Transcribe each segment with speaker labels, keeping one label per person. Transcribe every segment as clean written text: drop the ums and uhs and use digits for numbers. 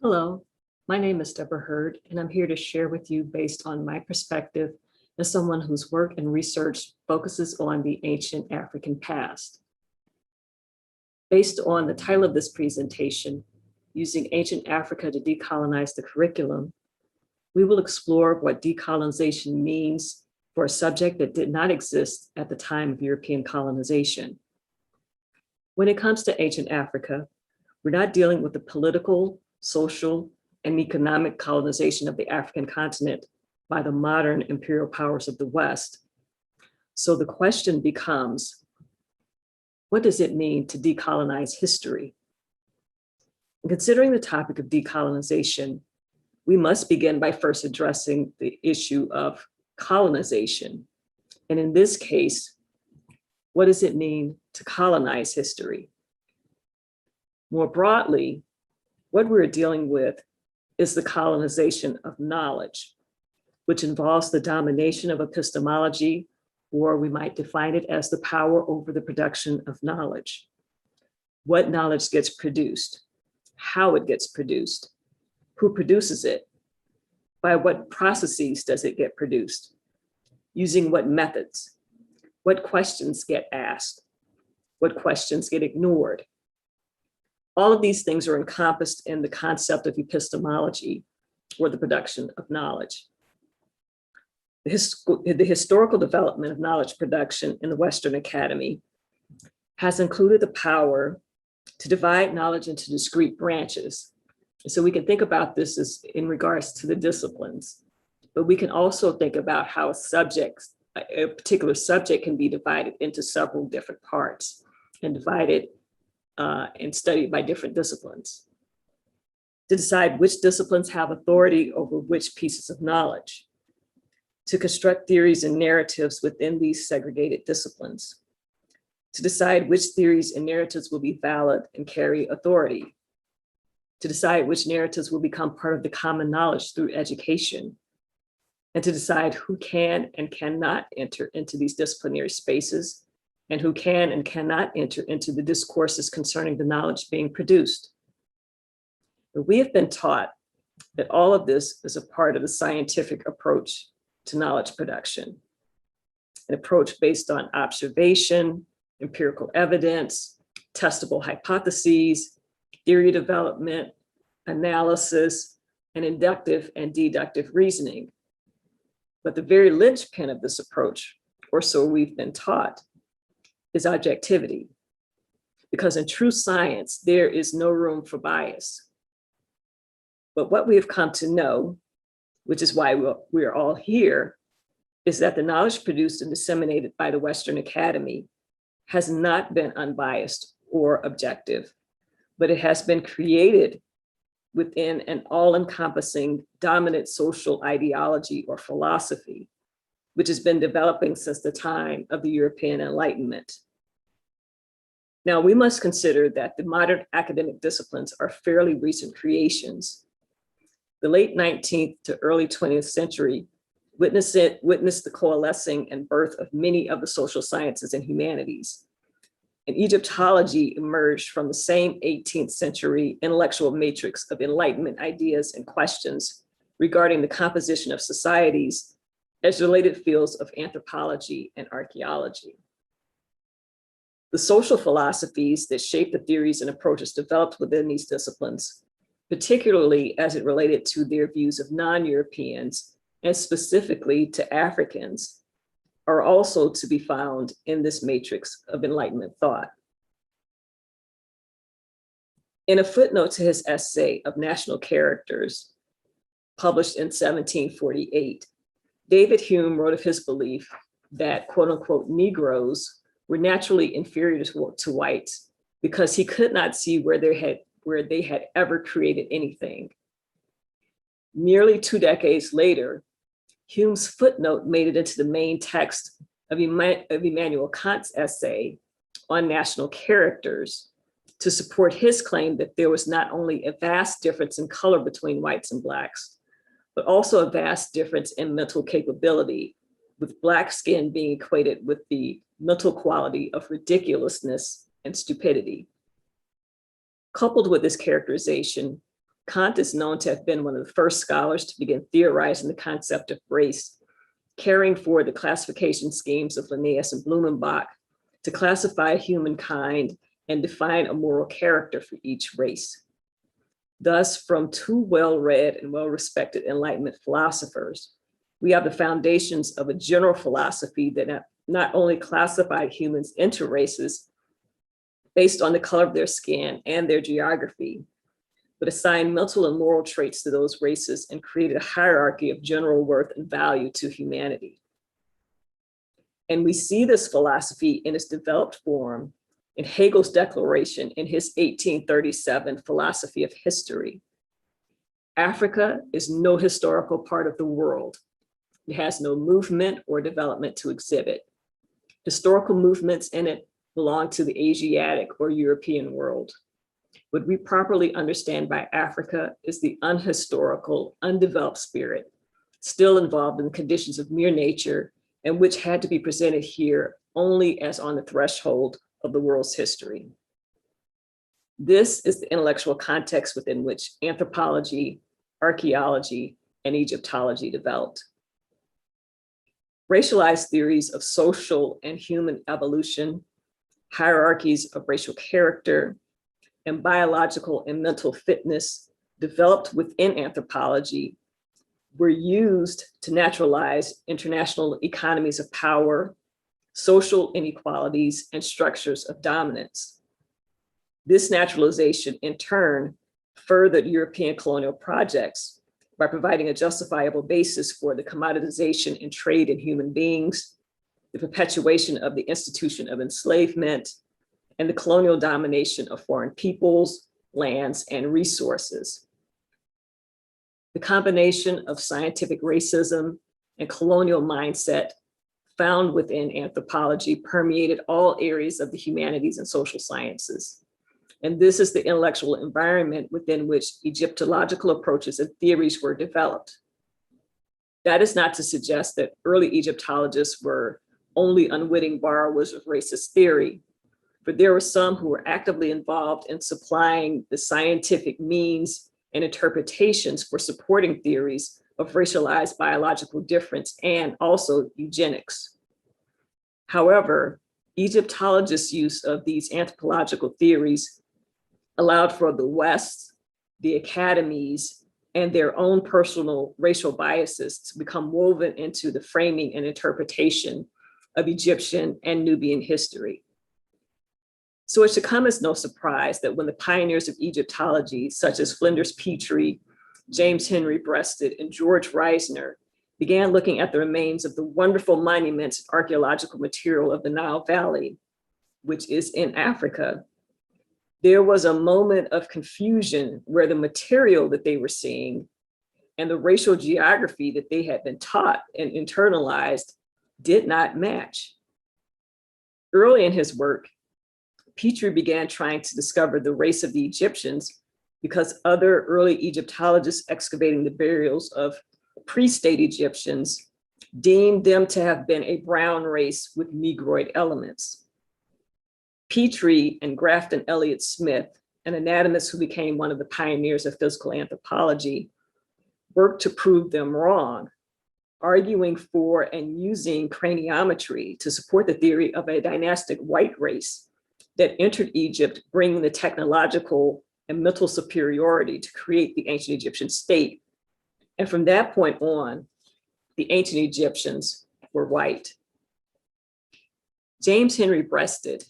Speaker 1: Hello, my name is Debora, and I'm here to share with you based on my perspective as someone whose work and research focuses on the ancient African past. Based on the title of this presentation, Using Ancient Africa to Decolonize the Curriculum, we will explore what decolonization means for a subject that did not exist at the time of European colonization. When it comes to ancient Africa, we're not dealing with the political, social, and economic colonization of the African continent by the modern imperial powers of the West. So the question becomes, what does it mean to decolonize history? In considering the topic of decolonization, we must begin by first addressing the issue of colonization. And in this case, what does it mean to colonize history? More broadly, what we're dealing with is the colonization of knowledge, which involves the domination of epistemology, or we might define it as the power over the production of knowledge. What knowledge gets produced, how it gets produced, who produces it, by what processes does it get produced, using what methods, what questions get asked, what questions get ignored. All of these things are encompassed in the concept of epistemology, or the production of knowledge. The historical development of knowledge production in the Western Academy has included the power to divide knowledge into discrete branches. So we can think about this as in regards to the disciplines, but we can also think about how a particular subject can be divided into several different parts and divided and studied by different disciplines, to decide which disciplines have authority over which pieces of knowledge, to construct theories and narratives within these segregated disciplines, to decide which theories and narratives will be valid and carry authority, to decide which narratives will become part of the common knowledge through education, and to decide who can and cannot enter into these disciplinary spaces and who can and cannot enter into the discourses concerning the knowledge being produced. But we have been taught that all of this is a part of the scientific approach to knowledge production, an approach based on observation, empirical evidence, testable hypotheses, theory development, analysis, and inductive and deductive reasoning. But the very linchpin of this approach, or so we've been taught, is objectivity. Because in true science, there is no room for bias. But what we have come to know, which is why we are all here, is that the knowledge produced and disseminated by the Western Academy has not been unbiased or objective, but it has been created within an all-encompassing dominant social ideology or philosophy, which has been developing since the time of the European Enlightenment. Now, we must consider that the modern academic disciplines are fairly recent creations. The late 19th to early 20th century witnessed the coalescing and birth of many of the social sciences and humanities. And Egyptology emerged from the same 18th century intellectual matrix of Enlightenment ideas and questions regarding the composition of societies as related fields of anthropology and archaeology. The social philosophies that shape the theories and approaches developed within these disciplines, particularly as it related to their views of non-Europeans and specifically to Africans, are also to be found in this matrix of Enlightenment thought. In a footnote to his essay of National Characters, published in 1748, David Hume wrote of his belief that, quote unquote, Negroes were naturally inferior to whites because he could not see where they had ever created anything. Nearly 2 decades later, Hume's footnote made it into the main text of Immanuel Kant's essay on national characters to support his claim that there was not only a vast difference in color between whites and Blacks, but also a vast difference in mental capability, with Black skin being equated with the mental quality of ridiculousness and stupidity. Coupled with this characterization Kant is known to have been one of the first scholars to begin theorizing the concept of race, carrying forward the classification schemes of Linnaeus and Blumenbach to classify humankind and define a moral character for each race. Thus, from two well-read and well-respected Enlightenment philosophers, we have the foundations of a general philosophy that not only classified humans into races based on the color of their skin and their geography, but assigned mental and moral traits to those races and created a hierarchy of general worth and value to humanity. And we see this philosophy in its developed form in Hegel's declaration in his 1837 philosophy of history. Africa is no historical part of the world. It has no movement or development to exhibit. Historical movements in it belong to the Asiatic or European world. What we properly understand by Africa is the unhistorical, undeveloped spirit, still involved in conditions of mere nature, and which had to be presented here only as on the threshold of the world's history. This is the intellectual context within which anthropology, archaeology, and Egyptology developed. Racialized theories of social and human evolution, hierarchies of racial character, and biological and mental fitness developed within anthropology were used to naturalize international economies of power, social inequalities, and structures of dominance. This naturalization, in turn, furthered European colonial projects by providing a justifiable basis for the commoditization and trade in human beings, the perpetuation of the institution of enslavement, and the colonial domination of foreign peoples, lands, and resources. The combination of scientific racism and colonial mindset found within anthropology permeated all areas of the humanities and social sciences. And this is the intellectual environment within which Egyptological approaches and theories were developed. That is not to suggest that early Egyptologists were only unwitting borrowers of racist theory, but there were some who were actively involved in supplying the scientific means and interpretations for supporting theories of racialized biological difference and also eugenics. However, Egyptologists' use of these anthropological theories allowed for the West, the academies, and their own personal racial biases to become woven into the framing and interpretation of Egyptian and Nubian history. So it should come as no surprise that when the pioneers of Egyptology, such as Flinders Petrie, James Henry Breasted, and George Reisner, began looking at the remains of the wonderful monuments and archaeological material of the Nile Valley, which is in Africa, there was a moment of confusion where the material that they were seeing and the racial geography that they had been taught and internalized did not match. Early in his work, Petrie began trying to discover the race of the Egyptians because other early Egyptologists excavating the burials of pre-state Egyptians deemed them to have been a brown race with Negroid elements. Petrie and Grafton Elliott Smith, an anatomist who became one of the pioneers of physical anthropology, worked to prove them wrong, arguing for and using craniometry to support the theory of a dynastic white race that entered Egypt, bringing the technological and mental superiority to create the ancient Egyptian state. And from that point on, the ancient Egyptians were white. James Henry Breasted,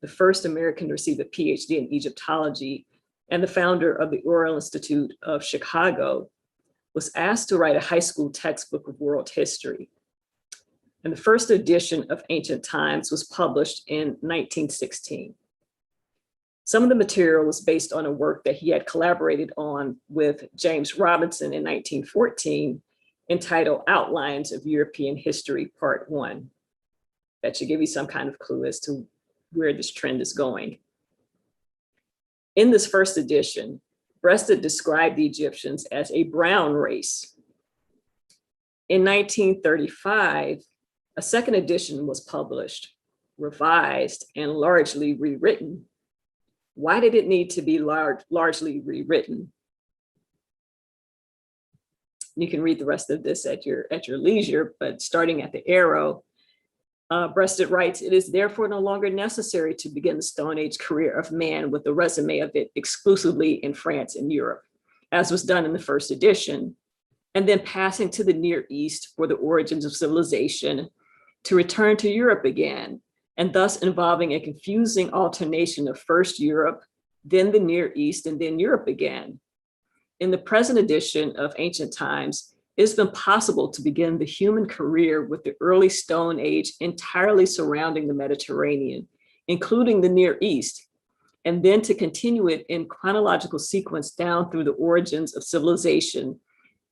Speaker 1: the first American to receive a PhD in Egyptology and the founder of the Oral Institute of Chicago, was asked to write a high school textbook of world history. And the first edition of Ancient Times was published in 1916. Some of the material was based on a work that he had collaborated on with James Robinson in 1914, entitled Outlines of European History, Part 1. That should give you some kind of clue as to where this trend is going. In this first edition, Breasted described the Egyptians as a brown race. In 1935, a second edition was published, revised, and largely rewritten. Why did it need to be largely rewritten? You can read the rest of this at your leisure, but starting at the arrow, Breasted writes, "It is therefore no longer necessary to begin the Stone Age career of man with a resume of it exclusively in France and Europe, as was done in the first edition, and then passing to the Near East for the origins of civilization, to return to Europe again, and thus involving a confusing alternation of first Europe, then the Near East, and then Europe again. In the present edition of Ancient Times, it has been possible to begin the human career with the early Stone Age entirely surrounding the Mediterranean, including the Near East, and then to continue it in chronological sequence down through the origins of civilization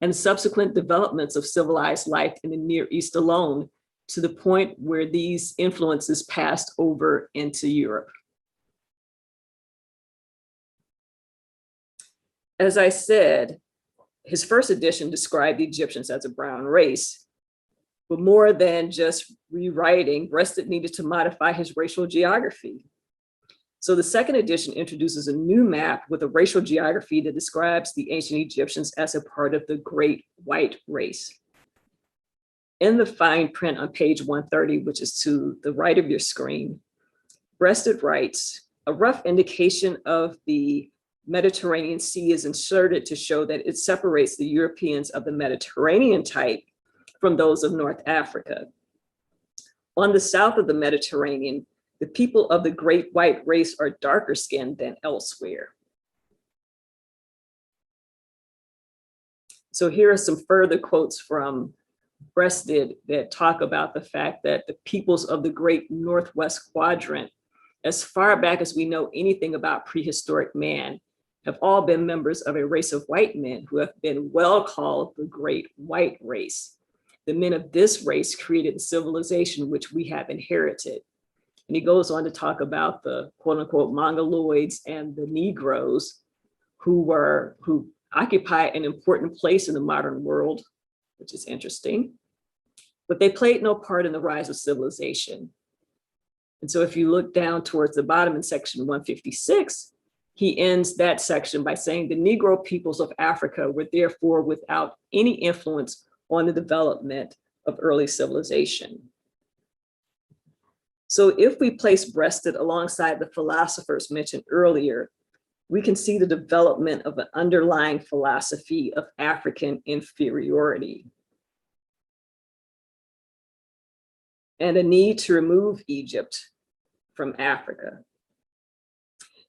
Speaker 1: and subsequent developments of civilized life in the Near East alone, to the point where these influences passed over into Europe." As I said, his first edition described the Egyptians as a brown race, but more than just rewriting, Breasted needed to modify his racial geography. So the second edition introduces a new map with a racial geography that describes the ancient Egyptians as a part of the great white race. In the fine print on page 130, which is to the right of your screen, Breasted writes, "A rough indication of the Mediterranean Sea is inserted to show that it separates the Europeans of the Mediterranean type from those of North Africa. On the south of the Mediterranean, the people of the great white race are darker skinned than elsewhere." So here are some further quotes from Breasted that talk about the fact that the peoples of the great Northwest quadrant, as far back as we know anything about prehistoric man, have all been members of a race of white men who have been well called the great white race. The men of this race created the civilization which we have inherited. And he goes on to talk about the quote unquote Mongoloids and the Negroes who occupy an important place in the modern world, which is interesting, but they played no part in the rise of civilization. And so if you look down towards the bottom in section 156, he ends that section by saying the Negro peoples of Africa were therefore without any influence on the development of early civilization. So if we place Breasted alongside the philosophers mentioned earlier, we can see the development of an underlying philosophy of African inferiority and a need to remove Egypt from Africa.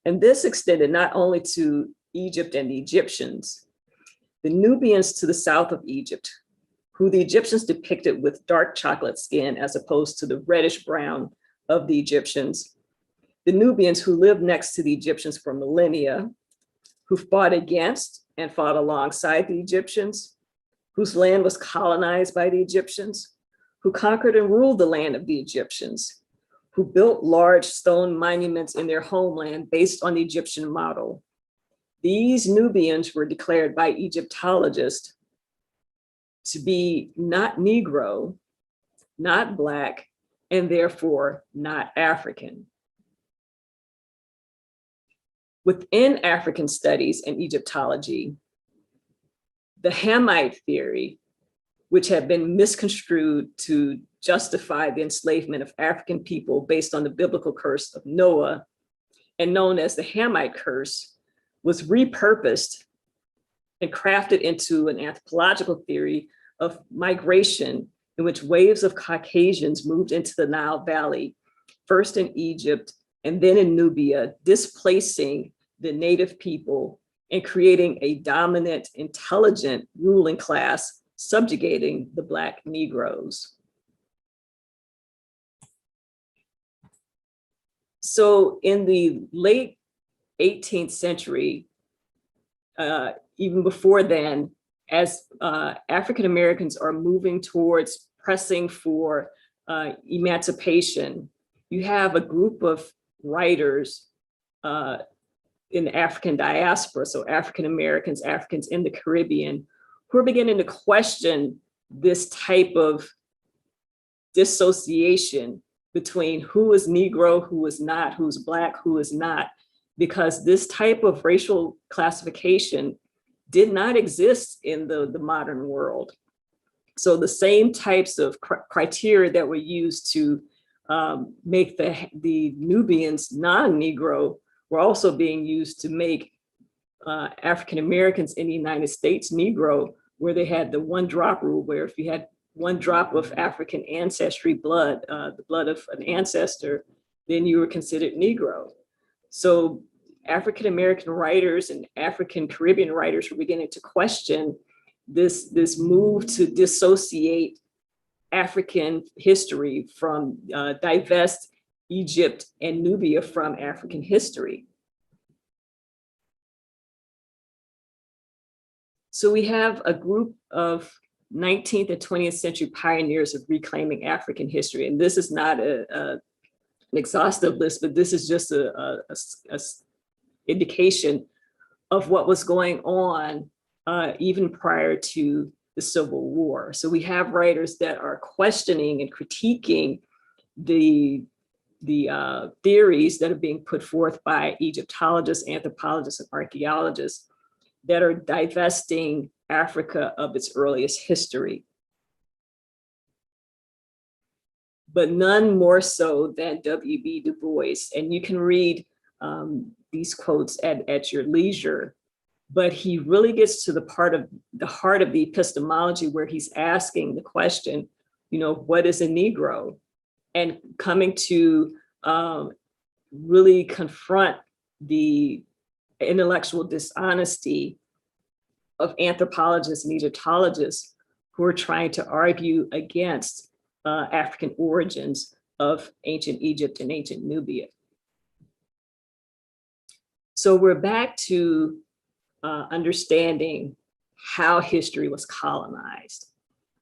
Speaker 1: And this extended not only to Egypt and the Egyptians, the Nubians to the south of Egypt, who the Egyptians depicted with dark chocolate skin as opposed to the reddish brown of the Egyptians, the Nubians who lived next to the Egyptians for millennia, who fought against and fought alongside the Egyptians, whose land was colonized by the Egyptians, who conquered and ruled the land of the Egyptians, who built large stone monuments in their homeland based on the Egyptian model. These Nubians were declared by Egyptologists to be not Negro, not Black, and therefore not African. Within African studies and Egyptology, the Hamite theory, which had been misconstrued to justify the enslavement of African people based on the biblical curse of Noah, and known as the Hamite curse, was repurposed and crafted into an anthropological theory of migration in which waves of Caucasians moved into the Nile Valley, first in Egypt and then in Nubia, displacing the native people and creating a dominant, intelligent ruling class subjugating the Black Negroes. So in the late 18th century, even before then, as African Americans are moving towards pressing for emancipation, you have a group of writers in the African diaspora, so African Americans, Africans in the Caribbean, who are beginning to question this type of dissociation between who is Negro, who is not, who's Black, who is not, because this type of racial classification did not exist in the modern world. So the same types of criteria that were used to make the Nubians non-Negro were also being used to make African Americans in the United States Negro, where they had the one drop rule, where if you had one drop of African ancestry blood, the blood of an ancestor, then you were considered Negro. So African American writers and African Caribbean writers were beginning to question this move to dissociate African history from divest Egypt and Nubia from African history. So we have a group of 19th and 20th century pioneers of reclaiming African history. And this is not an exhaustive list, but this is just a indication of what was going on even prior to the Civil War. So we have writers that are questioning and critiquing the theories that are being put forth by Egyptologists, anthropologists, and archaeologists that are divesting Africa of its earliest history. But none more so than W.B. Du Bois. And you can read these quotes at your leisure, but he really gets to the heart of the epistemology, where he's asking the question, what is a Negro? And coming to really confront the intellectual dishonesty of anthropologists and Egyptologists who are trying to argue against African origins of ancient Egypt and ancient Nubia. So we're back to understanding how history was colonized.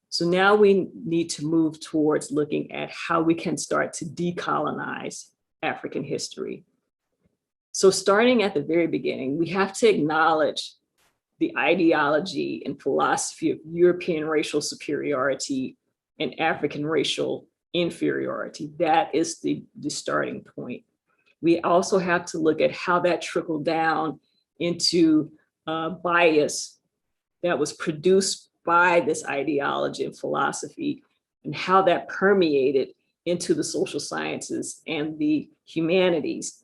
Speaker 1: So now we need to move towards looking at how we can start to decolonize African history. So starting at the very beginning, we have to acknowledge the ideology and philosophy of European racial superiority and African racial inferiority. That is the starting point. We also have to look at how that trickled down into bias that was produced by this ideology and philosophy, and how that permeated into the social sciences and the humanities,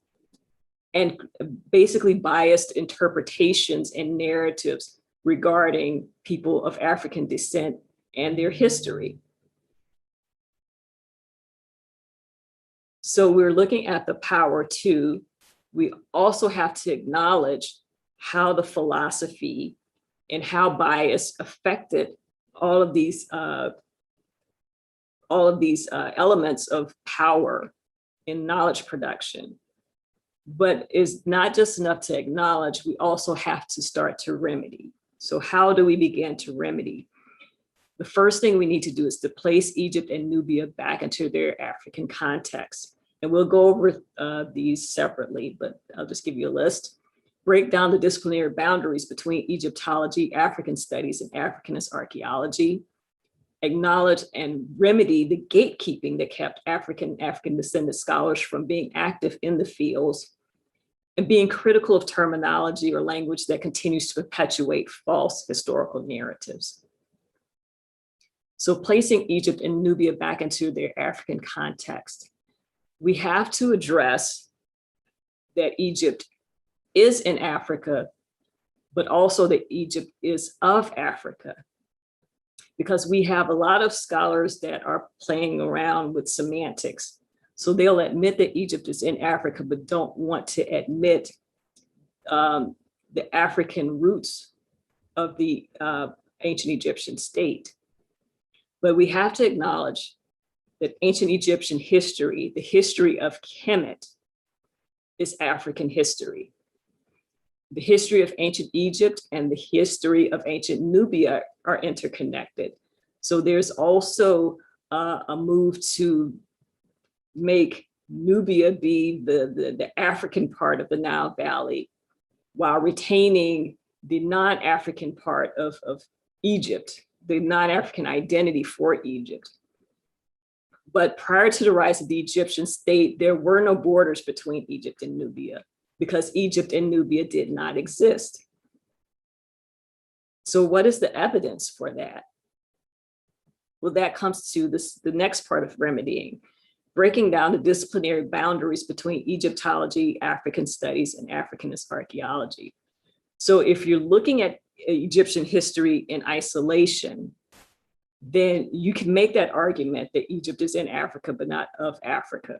Speaker 1: and basically biased interpretations and narratives regarding people of African descent and their history. So we're looking at the power too. We also have to acknowledge how the philosophy and how bias affected all of these elements of power in knowledge production. But it's not just enough to acknowledge, we also have to start to remedy. So how do we begin to remedy? The first thing we need to do is to place Egypt and Nubia back into their African context. And we'll go over these separately, but I'll just give you a list. Break down the disciplinary boundaries between Egyptology, African studies, and Africanist archaeology. Acknowledge and remedy the gatekeeping that kept African descendant scholars from being active in the fields, and being critical of terminology or language that continues to perpetuate false historical narratives. So placing Egypt and Nubia back into their African context, we have to address that Egypt is in Africa, but also that Egypt is of Africa. Because we have a lot of scholars that are playing around with semantics. So they'll admit that Egypt is in Africa, but don't want to admit the African roots of the ancient Egyptian state. But we have to acknowledge that ancient Egyptian history, the history of Kemet, is African history. The history of ancient Egypt and the history of ancient Nubia are interconnected. So there's also a move to make Nubia be the African part of the Nile Valley, while retaining the non-African part of Egypt, the non-African identity for Egypt. But prior to the rise of the Egyptian state, there were no borders between Egypt and Nubia, because Egypt and Nubia did not exist. So what is the evidence for that? Well, that comes to the next part of remedying, breaking down the disciplinary boundaries between Egyptology, African studies, and Africanist archaeology. So if you're looking at Egyptian history in isolation, then you can make that argument that Egypt is in Africa, but not of Africa.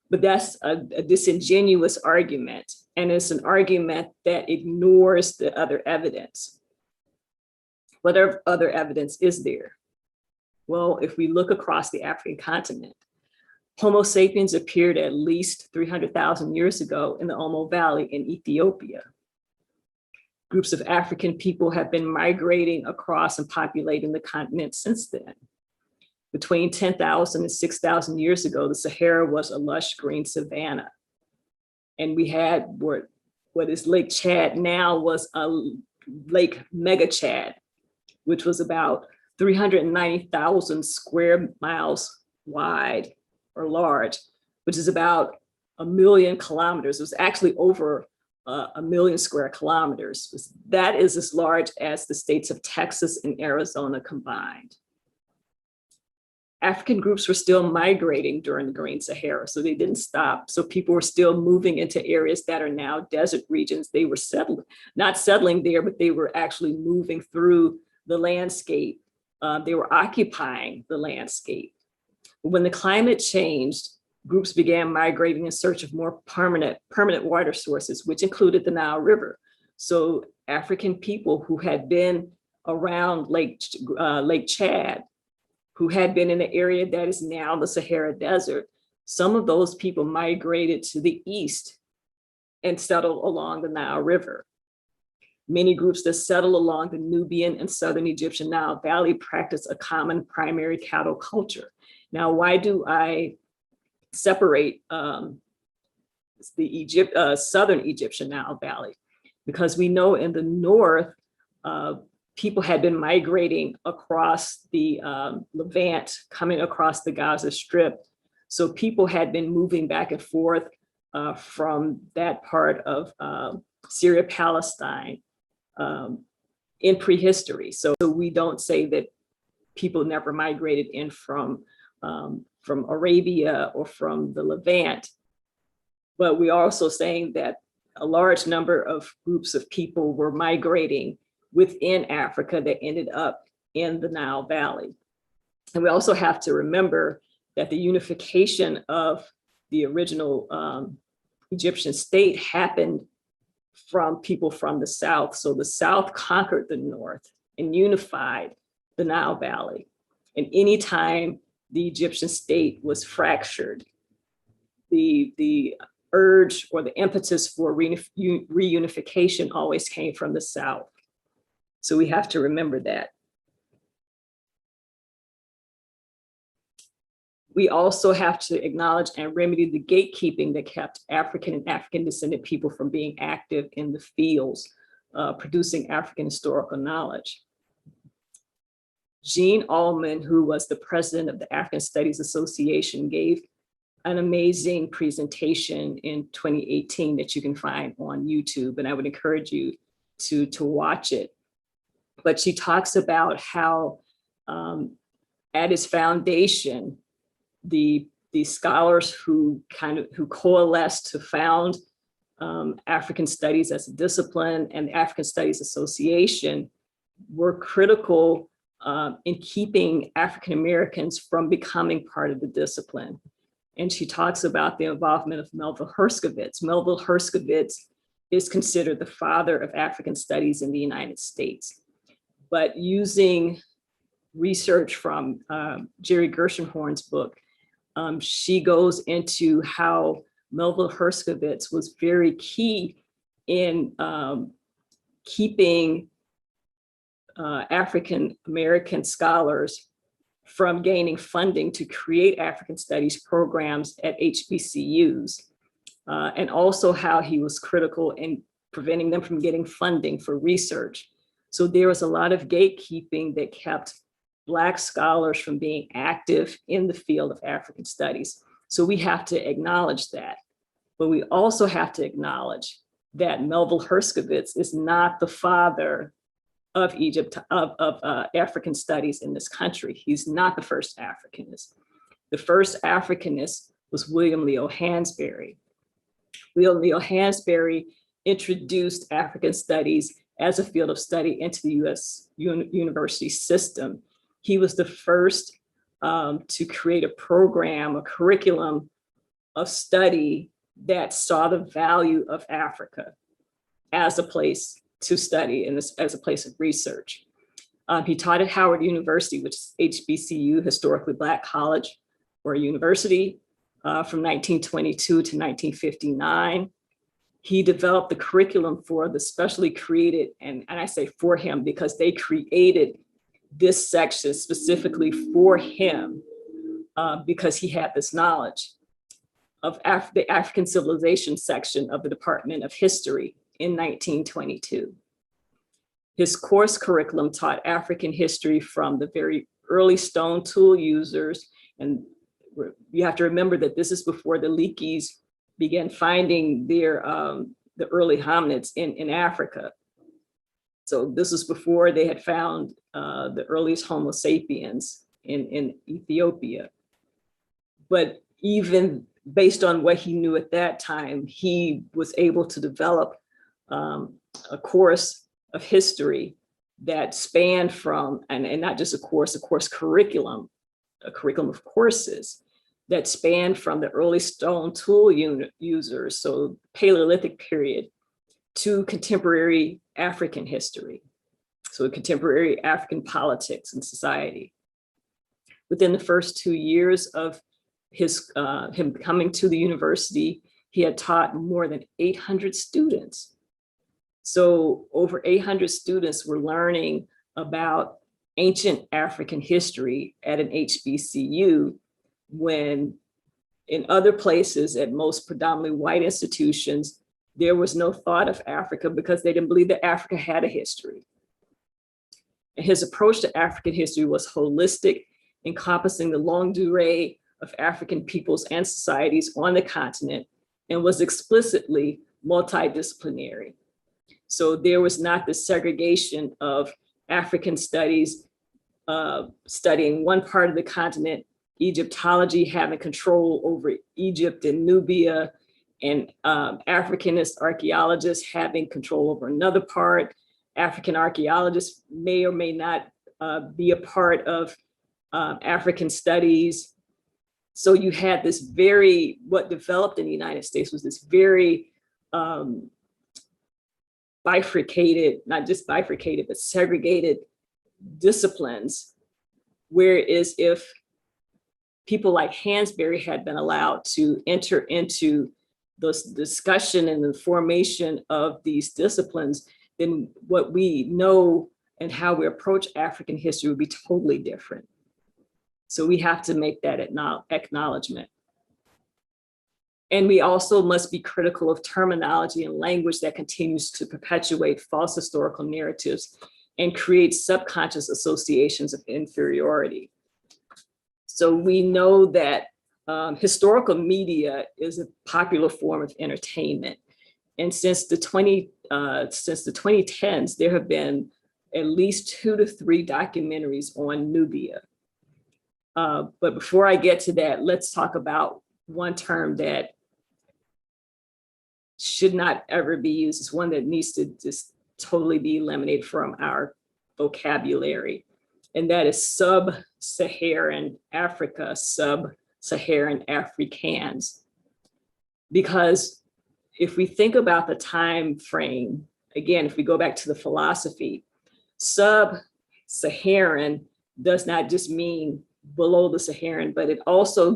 Speaker 1: But that's a disingenuous argument. And it's an argument that ignores the other evidence. What other evidence is there? Well, if we look across the African continent, Homo sapiens appeared at least 300,000 years ago in the Omo Valley in Ethiopia. Groups of African people have been migrating across and populating the continent since then. Between 10,000 and 6,000 years ago, the Sahara was a lush green savanna. And we had what is Lake Chad now was a Lake Mega Chad, which was about 390,000 square miles wide or large, which is about 1 million kilometers. It was actually over 1 million square kilometers. That is as large as the states of Texas and Arizona combined. African groups were still migrating during the Green Sahara, so they didn't stop. So people were still moving into areas that are now desert regions. They were not settling there, but they were actually moving through the landscape. They were occupying the landscape. When the climate changed, groups began migrating in search of more permanent water sources, which included the Nile River. So African people who had been around Lake Chad, who had been in the area that is now the Sahara Desert, some of those people migrated to the east and settled along the Nile River. Many groups that settle along the Nubian and Southern Egyptian Nile Valley practice a common primary cattle culture. Now, why do I separate the Southern Egyptian Nile Valley? Because we know in the north, people had been migrating across the Levant, coming across the Gaza Strip. So people had been moving back and forth from that part of Syria, Palestine in prehistory. So we don't say that people never migrated in from Arabia or from the Levant, but we're also saying that a large number of groups of people were migrating within Africa that ended up in the Nile Valley. And we also have to remember that the unification of the original Egyptian state happened from people from the South. So the South conquered the North and unified the Nile Valley. And anytime the Egyptian state was fractured, the urge or the impetus for reunification always came from the South. So we have to remember that. We also have to acknowledge and remedy the gatekeeping that kept African and African descendant people from being active in the fields, producing African historical knowledge. Jean Allman, who was the president of the African Studies Association, gave an amazing presentation in 2018 that you can find on YouTube, and I would encourage you to watch it. But she talks about how at its foundation, the scholars who coalesced to found African Studies as a discipline and the African Studies Association were critical in keeping African Americans from becoming part of the discipline. And she talks about the involvement of Melville Herskovits. Melville Herskovits is considered the father of African studies in the United States. But using research from Jerry Gershenhorn's book, she goes into how Melville Herskovits was very key in keeping African American scholars from gaining funding to create African studies programs at HBCUs, and also how he was critical in preventing them from getting funding for research. So there was a lot of gatekeeping that kept Black scholars from being active in the field of African studies. So we have to acknowledge that, but we also have to acknowledge that Melville Herskovits is not the father of Egypt, of African studies in this country. He's not the first Africanist. The first Africanist was William Leo Hansberry. William Leo Hansberry introduced African studies as a field of study into the US university system. He was the first to create a program, a curriculum of study that saw the value of Africa as a place to study and as a place of research. He taught at Howard University, which is HBCU, historically Black college or university, from 1922 to 1959. He developed the curriculum for the specially created, and I say for him because they created this section specifically for him because he had this knowledge of the African civilization section of the Department of History in 1922. His course curriculum taught African history from the very early stone tool users. And you have to remember that this is before the Leakeys began finding their the early hominids in Africa. So this was before they had found the earliest Homo sapiens in Ethiopia. But even based on what he knew at that time, he was able to develop a course of history that spanned from, and not just a course curriculum, a curriculum of courses that spanned from the early stone tool users, so Paleolithic period, to contemporary African history, so contemporary African politics and society. Within the first 2 years of him coming to the university, he had taught more than 800 students. So over 800 students were learning about ancient African history at an HBCU, when in other places, at most predominantly white institutions, there was no thought of Africa because they didn't believe that Africa had a history. And his approach to African history was holistic, encompassing the longue durée of African peoples and societies on the continent, and was explicitly multidisciplinary. So there was not the segregation of African studies studying one part of the continent, Egyptology having control over Egypt and Nubia, and Africanist archaeologists having control over another part. African archaeologists may or may not be a part of African studies. So you had this what developed in the United States was this very bifurcated, not just bifurcated, but segregated disciplines. Whereas if people like Hansberry had been allowed to enter into this discussion and the formation of these disciplines, then what we know and how we approach African history would be totally different. So we have to make that acknowledgement. And we also must be critical of terminology and language that continues to perpetuate false historical narratives and create subconscious associations of inferiority. So we know that historical media is a popular form of entertainment. And since the 2010s, there have been at least 2 to 3 documentaries on Nubia. But before I get to that, let's talk about one term that should not ever be used. It's one that needs to just totally be eliminated from our vocabulary. And that is sub-Saharan Africa, sub-Saharan Afrikaans. Because if we think about the time frame, again, if we go back to the philosophy, sub-Saharan does not just mean below the Saharan, but it also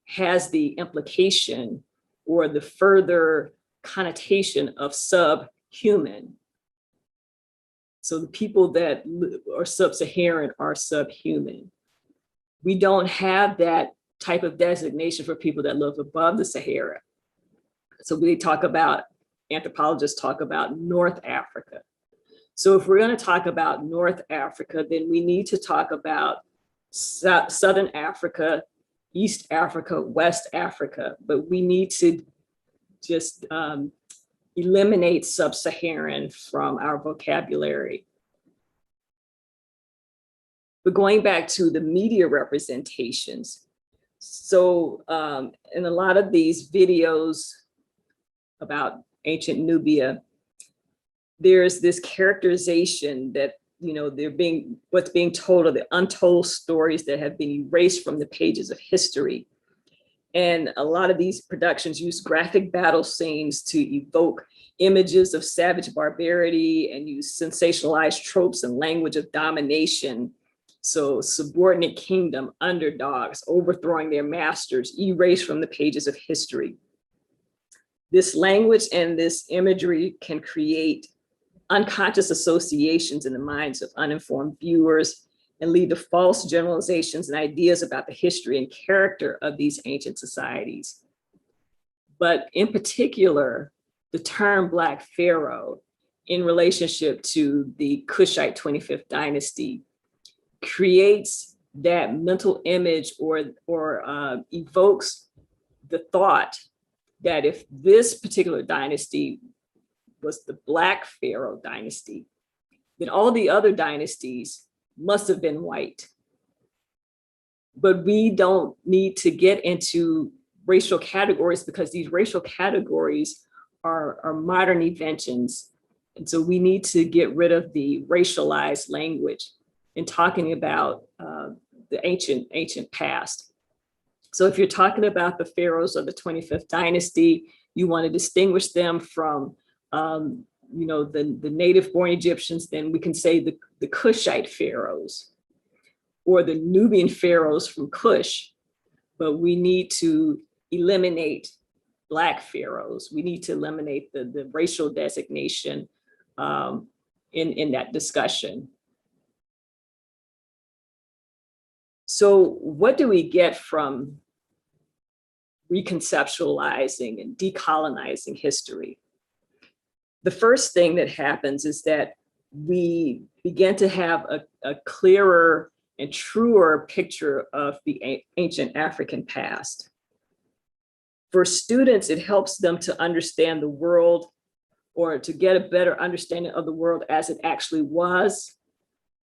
Speaker 1: has the implication or the further connotation of subhuman. So the people that are sub-Saharan are subhuman. We don't have that type of designation for people that live above the Sahara. So anthropologists talk about North Africa. So if we're going to talk about North Africa, then we need to talk about Southern Africa, East Africa, West Africa, but we need to just eliminate sub-Saharan from our vocabulary But going back to the media representations, so in a lot of these videos about ancient Nubia, there's this characterization that, you know, what's being told are the untold stories that have been erased from the pages of history. And a lot of these productions use graphic battle scenes to evoke images of savage barbarity and use sensationalized tropes and language of domination. So subordinate kingdom, underdogs, overthrowing their masters, erased from the pages of history. This language and this imagery can create unconscious associations in the minds of uninformed viewers and lead to false generalizations and ideas about the history and character of these ancient societies. But in particular, the term Black Pharaoh in relationship to the Kushite 25th dynasty creates that mental image or evokes the thought that if this particular dynasty was the Black Pharaoh dynasty, then all the other dynasties must have been white. But we don't need to get into racial categories because these racial categories are modern inventions. And so we need to get rid of the racialized language in talking about the ancient past. So if you're talking about the pharaohs of the 25th dynasty, you want to distinguish them from you know, the native born Egyptians, then we can say the Kushite pharaohs or the Nubian pharaohs from Kush, but we need to eliminate Black pharaohs. We need to eliminate the racial designation in that discussion. So what do we get from reconceptualizing and decolonizing history? The first thing that happens is that we begin to have a clearer and truer picture of the ancient African past. For students, it helps them to understand the world or to get a better understanding of the world as it actually was,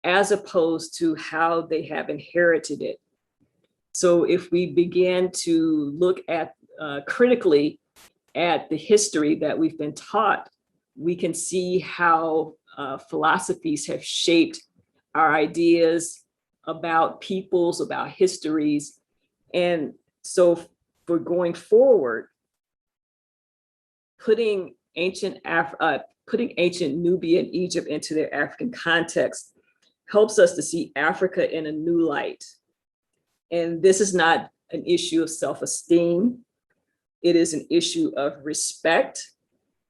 Speaker 1: as opposed to how they have inherited it. So if we begin to look at critically at the history that we've been taught, we can see how philosophies have shaped our ideas about peoples, about histories. And so for going forward, putting ancient Nubia and Egypt into their African context helps us to see Africa in a new light. And this is not an issue of self-esteem. It is an issue of respect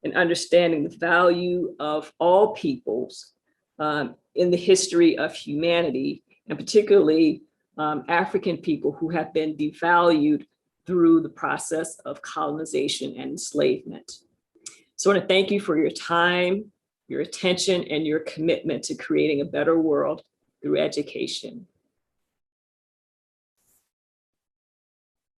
Speaker 1: and understanding the value of all peoples in the history of humanity, and particularly African people who have been devalued through the process of colonization and enslavement. So I want to thank you for your time, your attention, and your commitment to creating a better world through education.